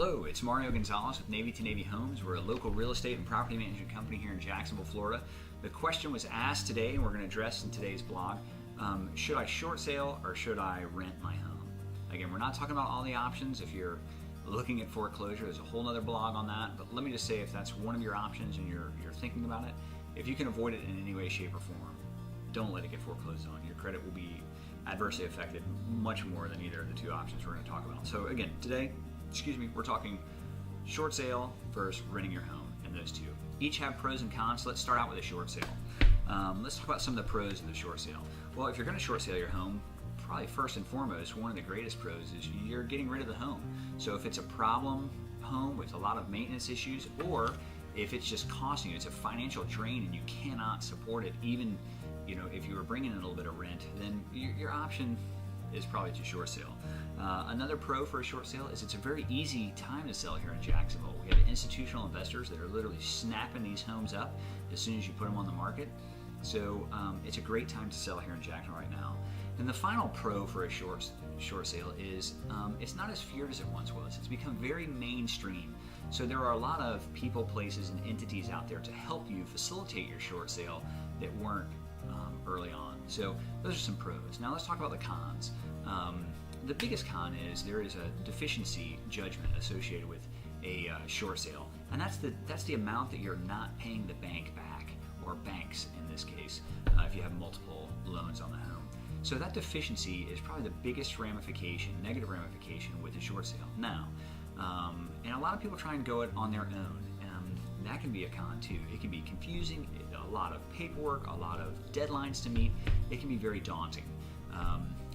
Hello, it's Mario Gonzalez with Navy to Navy Homes. We're a local real estate and property management company here in Jacksonville, Florida. The question was asked today, and we're going to address in today's blog, should I short sale or should I rent my home? Again, we're not talking about all the options. If you're looking at foreclosure, there's a whole other blog on that. But let me just say, if that's one of your options and you're thinking about it, if you can avoid it in any way, shape, or form, don't let it get foreclosed on. Your credit will be adversely affected much more than either of the two options we're going to talk about. So again, today, we're talking short sale versus renting your home, and those two each have pros and cons. So let's start out with a short sale. Let's talk about some of the pros of the short sale. Well, if you're going to short sale your home, probably first and foremost, one of the greatest pros is you're getting rid of the home. So if it's a problem home with a lot of maintenance issues, or if it's just costing you, it's a financial drain and you cannot support it, even if you were bringing in a little bit of rent, then your option is probably to short sale. Another pro for a short sale is it's a very easy time to sell here in Jacksonville. We have institutional investors that are literally snapping these homes up as soon as you put them on the market. So it's a great time to sell here in Jacksonville right now. And the final pro for a short sale is it's not as feared as it once was. It's become very mainstream. So there are a lot of people, places, and entities out there to help you facilitate your short sale that weren't early on. So those are some pros. Now let's talk about the cons. The biggest con is there is a deficiency judgment associated with a short sale, and that's the amount that you're not paying the bank back, or banks in this case, if you have multiple loans on the home. So that deficiency is probably the biggest negative ramification with a short sale. Now, and a lot of people try and go it on their own. That can be a con too. It can be confusing, a lot of paperwork, a lot of deadlines to meet. It can be very daunting.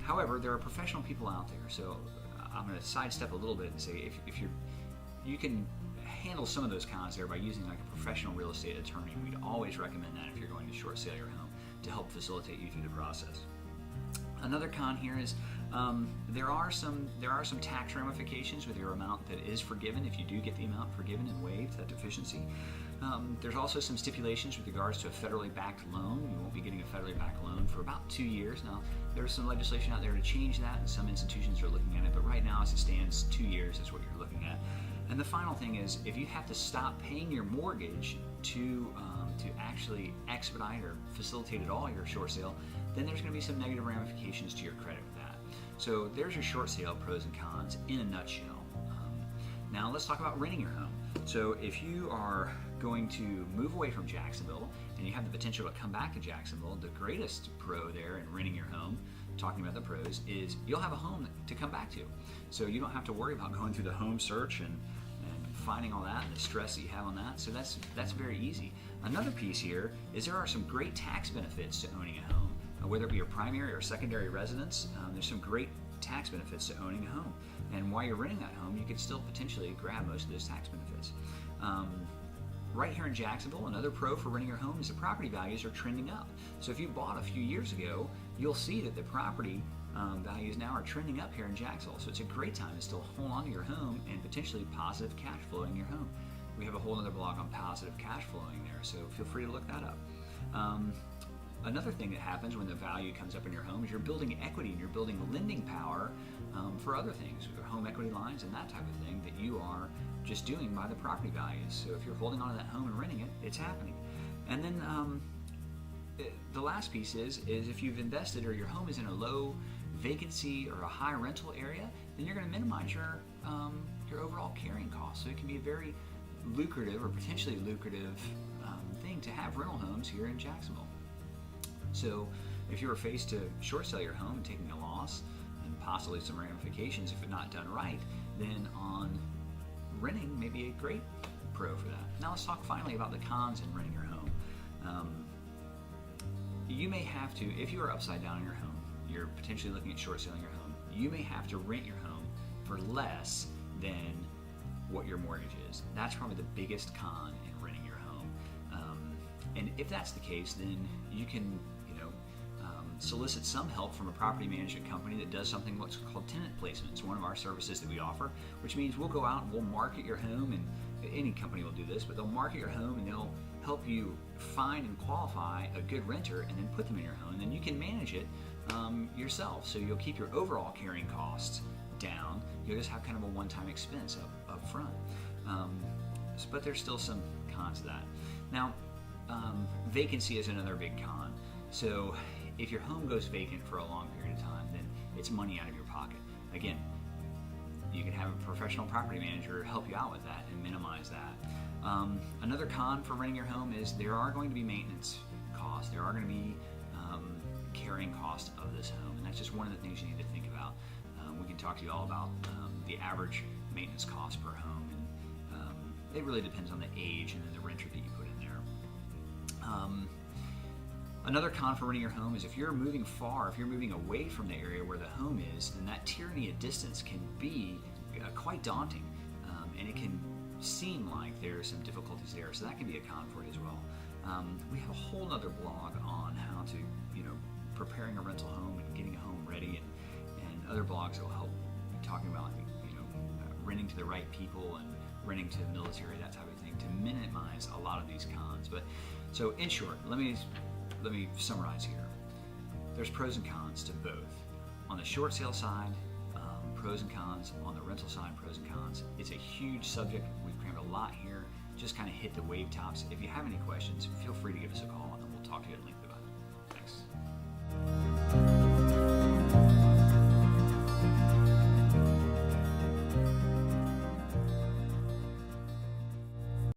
However, there are professional people out there, so I'm going to sidestep a little bit and say if you can handle some of those cons there by using like a professional real estate attorney. We'd always recommend that if you're going to short sale your home, to help facilitate you through the process. Another con here is there are some tax ramifications with your amount that is forgiven if you do get the amount forgiven and waived, that deficiency. There's also some stipulations with regards to a federally backed loan. You won't be getting a federally backed loan for about 2 years. Now, there's some legislation out there to change that, and some institutions are looking at it, but right now as it stands, 2 years is what you're looking at. And the final thing is, if you have to stop paying your mortgage to actually expedite or facilitate at all your short sale, then there's going to be some negative ramifications to your credit with that. So there's your short sale pros and cons in a nutshell. Now let's talk about renting your home. So if you are going to move away from Jacksonville and you have the potential to come back to Jacksonville, the greatest pro there in renting your home, talking about the pros, is you'll have a home to come back to. So you don't have to worry about going through the home search and finding all that and the stress that you have on that. So that's very easy. Another piece here is there are some great tax benefits to owning a home. Whether it be your primary or secondary residence, there's some great tax benefits to owning a home. And while you're renting that home, you could still potentially grab most of those tax benefits. Right here in Jacksonville, another pro for renting your home is the property values are trending up. So if you bought a few years ago, you'll see that the property values now are trending up here in Jacksonville. So it's a great time to still hold on to your home and potentially positive cash flowing your home. We have a whole other blog on positive cash flowing there, so feel free to look that up. Another thing that happens when the value comes up in your home is you're building equity and you're building lending power for other things, home equity lines and that type of thing that you are just doing by the property values. So if you're holding on to that home and renting it, it's happening. And then the last piece is if you've invested or your home is in a low vacancy or a high rental area, then you're going to minimize your overall carrying costs. So it can be a very lucrative or potentially lucrative thing to have rental homes here in Jacksonville. So if you were faced to short sell your home and taking a loss and possibly some ramifications if it's not done right, then on renting may be a great pro for that. Now let's talk finally about the cons in renting your home. You may have to, if you are upside down in your home, you're potentially looking at short selling your home, you may have to rent your home for less than what your mortgage is. That's probably the biggest con in renting your home. And if that's the case, then you can solicit some help from a property management company that does something what's called tenant placement. It's one of our services that we offer, which means we'll go out and we'll market your home, and any company will do this, but they'll market your home and they'll help you find and qualify a good renter and then put them in your home, and then you can manage it yourself. So you'll keep your overall carrying costs down. You'll just have kind of a one-time expense of up front. But there's still some cons to that. Now, vacancy is another big con. So if your home goes vacant for a long period of time, then it's money out of your pocket. Again, you can have a professional property manager help you out with that and minimize that. Another con for renting your home is there are going to be maintenance costs. There are going to be carrying costs of this home, and that's just one of the things you need to think about. We can talk to you all about the average maintenance cost per home, and it really depends on the age and then the renter that you put in there. Another con for renting your home is if you're moving far, if you're moving away from the area where the home is, then that tyranny of distance can be quite daunting, and it can seem like there are some difficulties there, so that can be a con for you as well. We have a whole other blog on how to, preparing a rental home and getting a home ready, and other blogs that will help talking about, renting to the right people and renting to the military, that type of thing, to minimize a lot of these cons. But so in short, let me summarize here. There's pros and cons to both. On the short sale side, pros and cons. On the rental side, pros and cons. It's a huge subject. We've crammed a lot here. Just kind of hit the wave tops. If you have any questions, feel free to give us a call, and we'll talk to you at length.